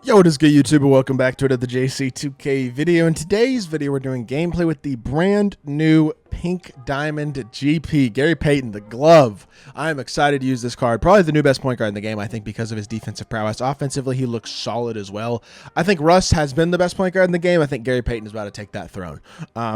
Yo, what is good, YouTube? Welcome back to another JC2K video. In today's video, we're doing gameplay with the brand new Pink Diamond GP, Gary Payton, the glove. I am excited to use this card. Probably the new best point guard in the game, I think, because of his defensive prowess. Offensively, he looks solid as well. I think Russ has been the best point guard in the game. I think Gary Payton is about to take that throne,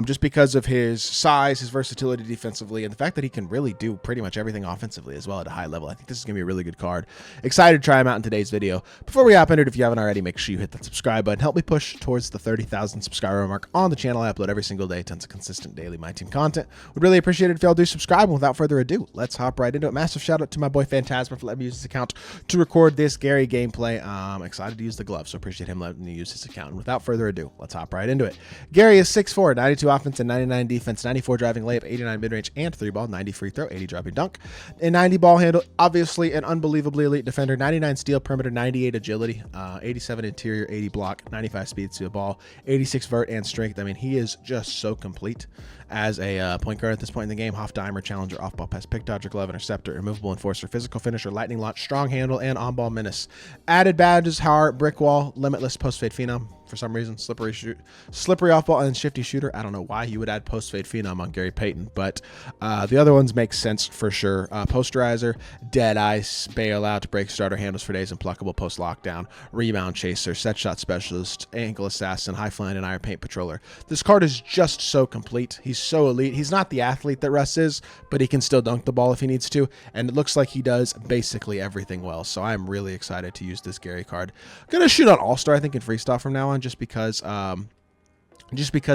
just because of his size, his versatility defensively, and the fact that he can really do pretty much everything offensively as well at a high level. I think this is going to be a really good card. Excited to try him out in today's video. Before we hop into it, if you haven't already, make sure you hit that subscribe button. Help me push towards the 30,000 subscriber mark on the channel. I upload every single day, tons of consistent daily MyTEAM content. Would really appreciate it if y'all do subscribe. And without further ado, let's hop right into it. Massive shout out to my boy Phantasma for letting me use his account to record this Gary gameplay. I'm excited to use the glove, so appreciate him letting me use his account. And without further ado, let's hop right into it. Gary is 6'4", 92 offense and 99 defense, 94 driving layup, 89 mid-range and 3-ball, 90 free throw, 80 driving dunk, and 90 ball handle. Obviously an unbelievably elite defender, 99 steal perimeter, 98 agility, 87 interior, 80 block, 95 speed to the ball, 86 vert and strength. I mean, he is just so complete as a point guard at this point in the game. Half dimer, challenger, off ball pass, pick dodger, glove, interceptor, immovable enforcer, physical finisher, lightning launch, strong handle, and on ball menace. Added badges: heart, brick wall, limitless, post fade phenom. For some reason, slippery off ball, and shifty shooter. I don't know why you would add post fade phenom on Gary Payton, but the other ones make sense for sure. Posterizer, dead ice, bailout, break starter, handles for days, impluckable, post lockdown, rebound chaser, set shot specialist, ankle assassin, high flying, and iron paint patroller. This card is just so complete. He's so elite. He's not the athlete that Russ is, but he can still dunk the ball if he needs to, and it looks like he does basically everything well. So I'm really excited to use this Gary card. I'm gonna shoot on All-Star, I think, in freestyle from now on, just because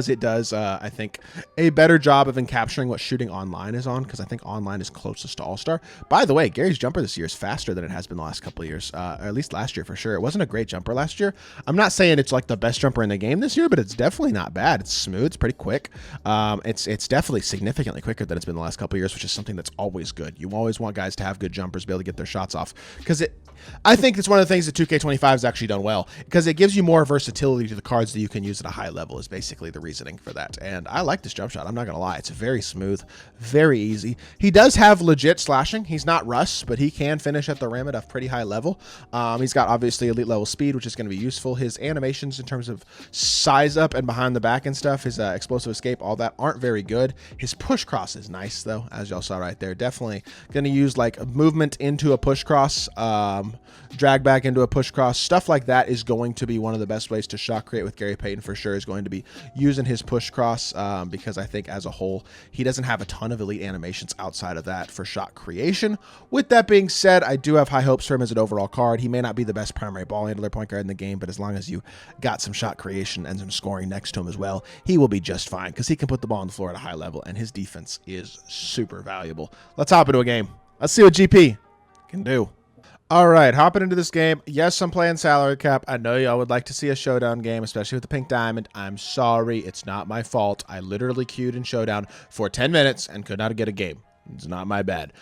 it does, I think, a better job of encapturing what shooting online is on, because I think online is closest to All-Star. By the way, Gary's jumper this year is faster than it has been the last couple of years, or at least last year for sure. It wasn't a great jumper last year. I'm not saying it's like the best jumper in the game this year, but it's definitely not bad. It's smooth. It's pretty quick. It's definitely significantly quicker than it's been the last couple of years, which is something that's always good. You always want guys to have good jumpers, be able to get their shots off, because I think it's one of the things that 2K25 has actually done well, because it gives you more versatility to the cards that you can use at a high level, is basically the reasoning for that. And I like this jump shot. I'm not going to lie. It's very smooth, very easy. He does have legit slashing. He's not Russ, but he can finish at the rim at a pretty high level. He's got obviously elite level speed, which is going to be useful. His animations in terms of size up and behind the back and stuff, his explosive escape, all that aren't very good. His push cross is nice though, as y'all saw right there. Definitely going to use like a movement into a push cross, drag back into a push cross, stuff like that is going to be one of the best ways to shot create with Gary Payton for sure, is going to be using his push cross, because I think as a whole he doesn't have a ton of elite animations outside of that for shot creation. With that being said, I do have high hopes for him as an overall card. He may not be the best primary ball handler point guard in the game, but as long as you got some shot creation and some scoring next to him as well, he will be just fine, because he can put the ball on the floor at a high level and his defense is super valuable. Let's hop into a game. Let's see what GP can do. All right, hopping into this game. Yes, I'm playing salary cap. I know y'all would like to see a showdown game, especially with the Pink Diamond. I'm sorry. It's not my fault. I literally queued in showdown for 10 minutes and could not get a game. It's not my bad.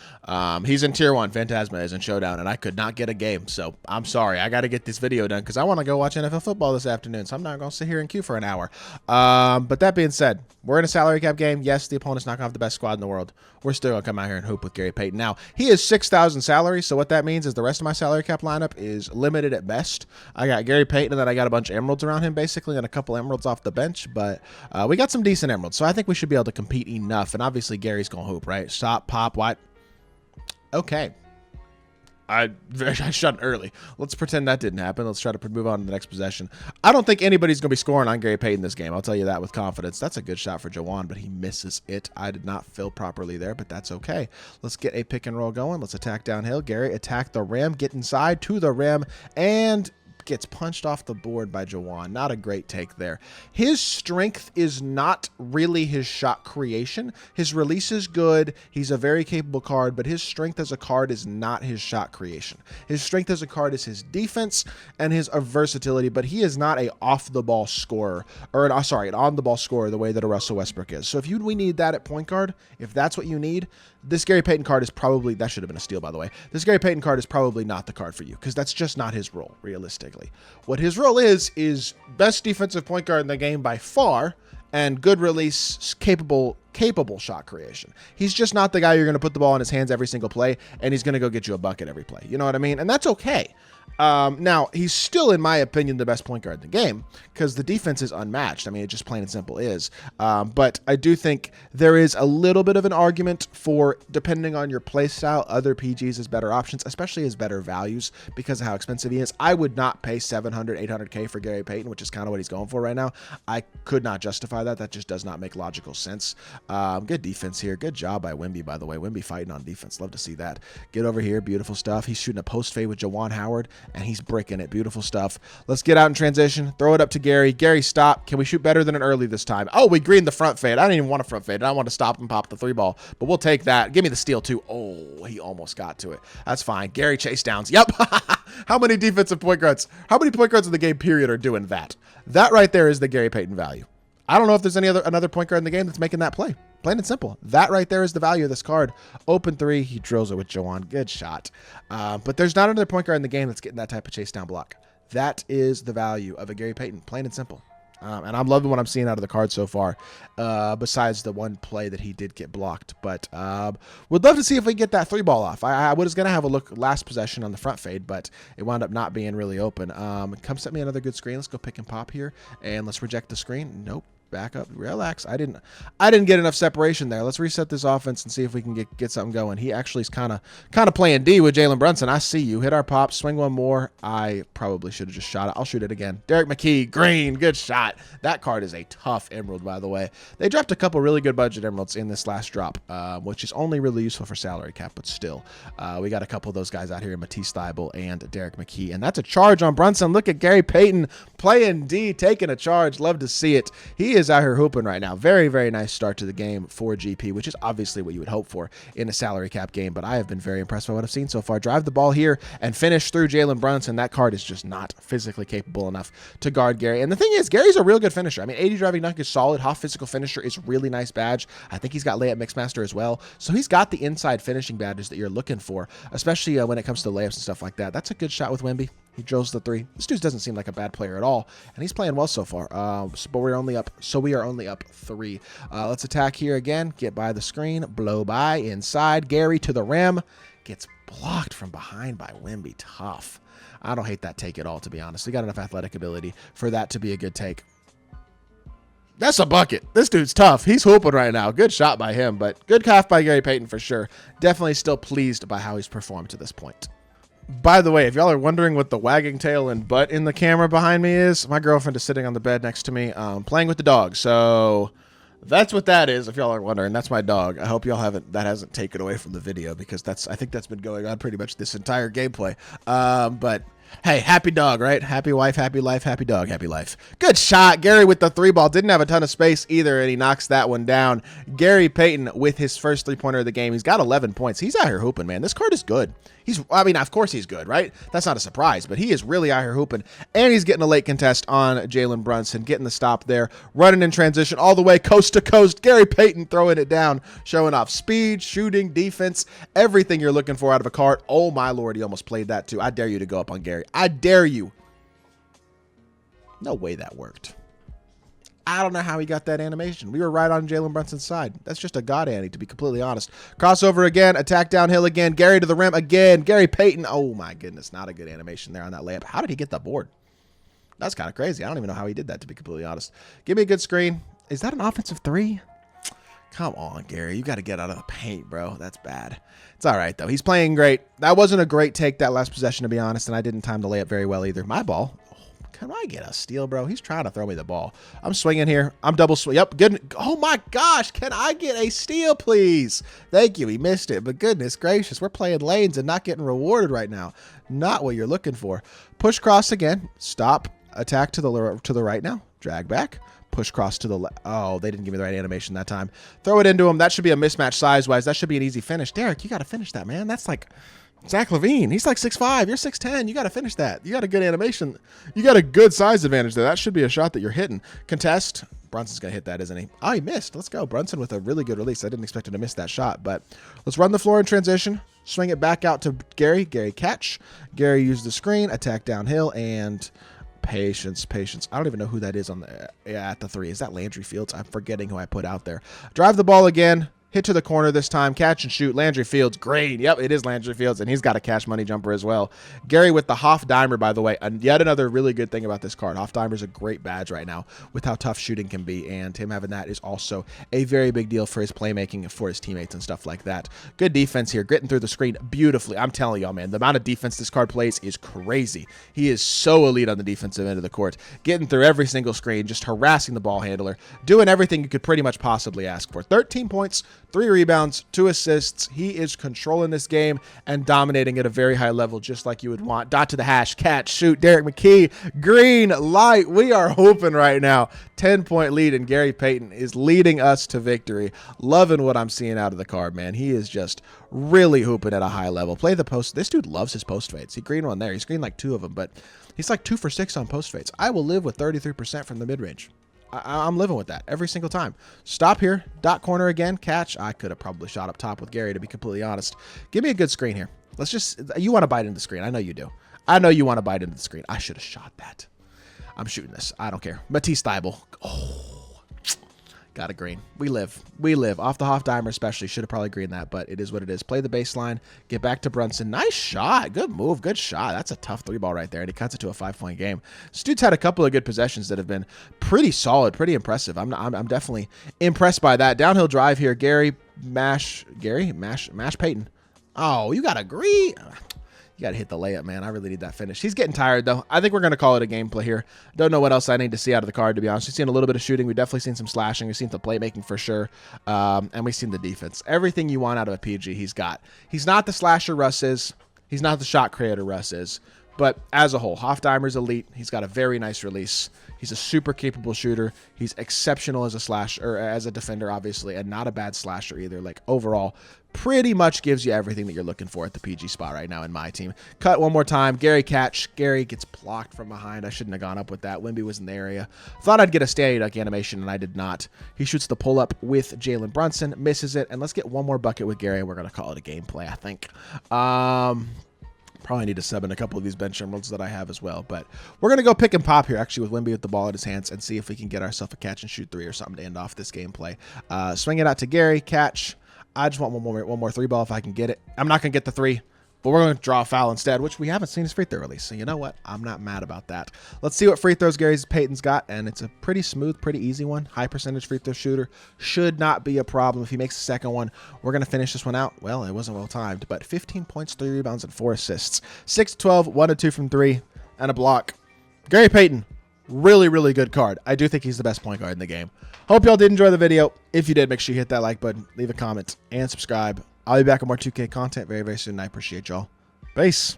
He's in tier 1. Phantasma is in showdown, and I could not get a game. So I'm sorry. I got to get this video done because I want to go watch NFL football this afternoon. So I'm not going to sit here and queue for an hour. But that being said, we're in a salary cap game. Yes, the opponent's not going to have the best squad in the world. We're still going to come out here and hoop with Gary Payton. Now, he is 6,000 salary. So what that means is the rest of my salary cap lineup is limited at best. I got Gary Payton, and then I got a bunch of emeralds around him, basically, and a couple emeralds off the bench. But we got some decent emeralds. So I think we should be able to compete enough. And obviously, Gary's going to hoop, right? Stop, pop, white. Okay. I shot early. Let's pretend that didn't happen. Let's try to move on to the next possession. I don't think anybody's going to be scoring on Gary Payton this game. I'll tell you that with confidence. That's a good shot for Jawan, but he misses it. I did not fill properly there, but that's okay. Let's get a pick and roll going. Let's attack downhill. Gary, attack the rim. Get inside to the rim, and gets punched off the board by Jawan. Not a great take there. His strength is not really his shot creation. His release is good. He's a very capable card, but his strength as a card is not his shot creation. His strength as a card is his defense and his versatility, but he is not a off-the-ball scorer, or an on-the-ball scorer the way that a Russell Westbrook is. So if we need that at point guard, if that's what you need, this Gary Payton card is probably, that should have been a steal by the way, this Gary Payton card is probably not the card for you, because that's just not his role, realistically. What his role is best defensive point guard in the game by far, and good release, capable shot creation. He's just not the guy you're going to put the ball in his hands every single play, and he's going to go get you a bucket every play. You know what I mean? And that's okay. Now, he's still, in my opinion, the best point guard in the game because the defense is unmatched. I mean, it just plain and simple is. But I do think there is a little bit of an argument for, depending on your play style, other PGs as better options, especially as better values because of how expensive he is. I would not pay 700, 800K for Gary Payton, which is kind of what he's going for right now. I could not justify that. That just does not make logical sense. Good defense here. Good job by Wemby, by the way. Wemby fighting on defense. Love to see that. Get over here. Beautiful stuff. He's shooting a post fade with Jawan Howard, and he's bricking it. Beautiful stuff. Let's get out in transition. Throw it up to Gary. Gary, stop. Can we shoot better than an early this time? Oh, we greened the front fade. I didn't even want a front fade. I want to stop and pop the 3-ball, but we'll take that. Give me the steal, too. Oh, he almost got to it. That's fine. Gary chase downs. Yep. How many defensive point guards? How many point guards in the game, period, are doing that? That right there is the Gary Payton value. I don't know if there's another point guard in the game that's making that play. Plain and simple. That right there is the value of this card. Open three. He drills it with Jawan. Good shot. But there's not another point guard in the game that's getting that type of chase down block. That is the value of a Gary Payton. Plain and simple. And I'm loving what I'm seeing out of the card so far, besides the one play that he did get blocked. But would love to see if we get that 3-ball off. I was going to have a look last possession on the front fade, but it wound up not being really open. Come set me another good screen. Let's go pick and pop here, and let's reject the screen. Nope. Back up, relax. I didn't get enough separation there. Let's reset this offense and see if we can get something going. He actually is kind of playing D with Jalen Brunson. I see you. Hit our pop, swing one more. I probably should have just shot it. I'll shoot it again. Derek McKee, green, good shot. That card is a tough emerald, by the way. They dropped a couple really good budget emeralds in this last drop, which is only really useful for salary cap, but still, we got a couple of those guys out here, Matisse Thybulle and Derek McKee, and that's a charge on Brunson. Look at Gary Payton playing D, taking a charge. Love to see it. He is out here hooping right now. Very, very nice start to the game for GP, which is obviously what you would hope for in a salary cap game, but I have been very impressed by what I've seen so far. Drive the ball here and finish through Jalen Brunson. That card is just not physically capable enough to guard Gary. And the thing is, Gary's a real good finisher. I mean, 80 driving dunk is solid. Hoff physical finisher is really nice badge. I think he's got layup mixmaster as well. So he's got the inside finishing badges that you're looking for, especially when it comes to layups and stuff like that. That's a good shot with Wemby. He drills the 3. This dude doesn't seem like a bad player at all, and he's playing well so far. But we are only up 3. Let's attack here again. Get by the screen, blow by inside. Gary to the rim, gets blocked from behind by Wemby. Tough. I don't hate that take at all, to be honest. He got enough athletic ability for that to be a good take. That's a bucket. This dude's tough. He's hooping right now. Good shot by him, but good calf by Gary Payton for sure. Definitely still pleased by how he's performed to this point. By the way, if y'all are wondering what the wagging tail and butt in the camera behind me is, my girlfriend is sitting on the bed next to me playing with the dog. So that's what that is, if y'all are wondering. That's my dog. I hope y'all hasn't taken away from the video, because I think that's been going on pretty much this entire gameplay. But hey, happy dog, right? Happy wife, happy life, happy dog, happy life. Good shot. Gary with the 3-ball. Didn't have a ton of space either, and he knocks that one down. Gary Payton with his first 3-pointer of the game. He's got 11 points. He's out here hooping, man. This card is good. I mean, of course he's good, right? That's not a surprise, but he is really out here hooping, and he's getting a late contest on Jalen Brunson, getting the stop there, running in transition all the way coast to coast. Gary Payton throwing it down, showing off speed, shooting, defense, everything you're looking for out of a card. Oh, my Lord, he almost played that too. I dare you to go up on Gary. I dare you. No way that worked. I don't know how he got that animation. We were right on Jalen Brunson's side. That's just a god Annie, to be completely honest. Crossover again, attack downhill again, Gary to the rim again, Gary Payton. Oh my goodness, not a good animation there on that layup. How did he get the board? That's kind of crazy. I don't even know how he did that, to be completely honest. Give me a good screen. Is that an offensive 3? Come on, Gary. You got to get out of the paint, bro. That's bad. It's all right, though. He's playing great. That wasn't a great take, that last possession, to be honest, and I didn't time the layup very well either. My ball. Can I get a steal, bro? He's trying to throw me the ball. I'm swinging here. I'm double swing. Yep, good. Oh, my gosh. Can I get a steal, please? Thank you. He missed it, but goodness gracious. We're playing lanes and not getting rewarded right now. Not what you're looking for. Push cross again. Stop. Attack to the right now. Drag back. Push cross to the left. Oh, they didn't give me the right animation that time. Throw it into him. That should be a mismatch size-wise. That should be an easy finish. Derek, you got to finish that, man. That's like Zach LaVine. He's like 6'5". You're 6'10". You got to finish that. You got a good animation. You got a good size advantage there. That should be a shot that you're hitting. Contest. Brunson's going to hit that, isn't he? Oh, he missed. Let's go. Brunson with a really good release. I didn't expect him to miss that shot, but let's run the floor in transition. Swing it back out to Gary. Gary catch. Gary used the screen. Attack downhill and patience. I don't even know who that is on the at the 3. Is that Landry Fields? I'm forgetting who I put out there. Drive the ball again. Hit to the corner this time. Catch and shoot. Landry Fields. Great. Yep, it is Landry Fields, and he's got a cash money jumper as well. Gary with the Hoff-Dimer, by the way. And yet another really good thing about this card. Hoff-Dimer is a great badge right now with how tough shooting can be, and him having that is also a very big deal for his playmaking and for his teammates and stuff like that. Good defense here. Getting through the screen beautifully. I'm telling y'all, man, the amount of defense this card plays is crazy. He is so elite on the defensive end of the court. Getting through every single screen, just harassing the ball handler, doing everything you could pretty much possibly ask for. 13 points, 3 rebounds, 2 assists. He is controlling this game and dominating at a very high level, just like you would want. Dot to the hash, catch, shoot. Derek McKee, green light. We are hoping right now. 10-point lead, and Gary Payton is leading us to victory. Loving what I'm seeing out of the card, man. He is just really hooping at a high level. Play the post. This dude loves his post fades. He greened one there. He screened like 2 of them, but he's like 2 for 6 on post fades. I will live with 33% from the mid-range. I'm living with that every single time. Stop here. Dot corner again. Catch. I could have probably shot up top with Gary, to be completely honest. Give me a good screen here. Let's just... You want to bite into the screen. I know you do. I know you want to bite into the screen. I should have shot that. I'm shooting this. I don't care. Matisse Thybulle. Oh. Got a green. We live. We live. Off the Hoff-Dimer especially. Should have probably greened that, but it is what it is. Play the baseline. Get back to Brunson. Nice shot. Good move. Good shot. That's a tough 3-ball right there, and he cuts it to a 5-point game. This dude's had a couple of good possessions that have been pretty solid, pretty impressive. I'm definitely impressed by that. Downhill drive here. Gary Mash Payton. Oh, you got a green. You got to hit the layup, man. I really need that finish. He's getting tired, though. I think we're going to call it a gameplay here. Don't know what else I need to see out of the card, to be honest. We've seen a little bit of shooting. We've definitely seen some slashing. We've seen the playmaking for sure. And we've seen the defense. Everything you want out of a PG, he's got. He's not the slasher Russ is. He's not the shot creator Russ is. But as a whole, Hoff-Dimer's elite. He's got a very nice release. He's a super capable shooter. He's exceptional as a slasher, or as a defender, obviously, and not a bad slasher either. Like, overall, pretty much gives you everything that you're looking for at the PG spot right now in my team. Cut one more time. Gary catch. Gary gets blocked from behind. I shouldn't have gone up with that. Wimby was in the area. Thought I'd get a standing duck animation, and I did not. He shoots the pull-up with Jalen Brunson. Misses it. And let's get one more bucket with Gary, and we're going to call it a gameplay, I think. Probably need to sub in a couple of these bench emeralds that I have as well. But we're going to go pick and pop here, actually, with Wimby with the ball in his hands and see if we can get ourselves a catch and shoot 3 or something to end off this gameplay. Swing it out to Gary. Catch. I just want one more 3-ball if I can get it. I'm not going to get the 3, but we're going to draw a foul instead, which we haven't seen his free throw release. So you know what? I'm not mad about that. Let's see what free throws Payton's got, and it's a pretty smooth, pretty easy one. High percentage free throw shooter. Should not be a problem. If he makes the second one, we're going to finish this one out. Well, it wasn't well timed, but 15 points, 3 rebounds, and 4 assists. 6-12, 1-2 from 3, and a block. Gary Payton. Really, really good card. I do think he's the best point guard in the game. Hope y'all did enjoy the video. If you did, make sure you hit that like button, leave a comment, and subscribe. I'll be back with more 2K content very, very soon. I appreciate y'all. Peace.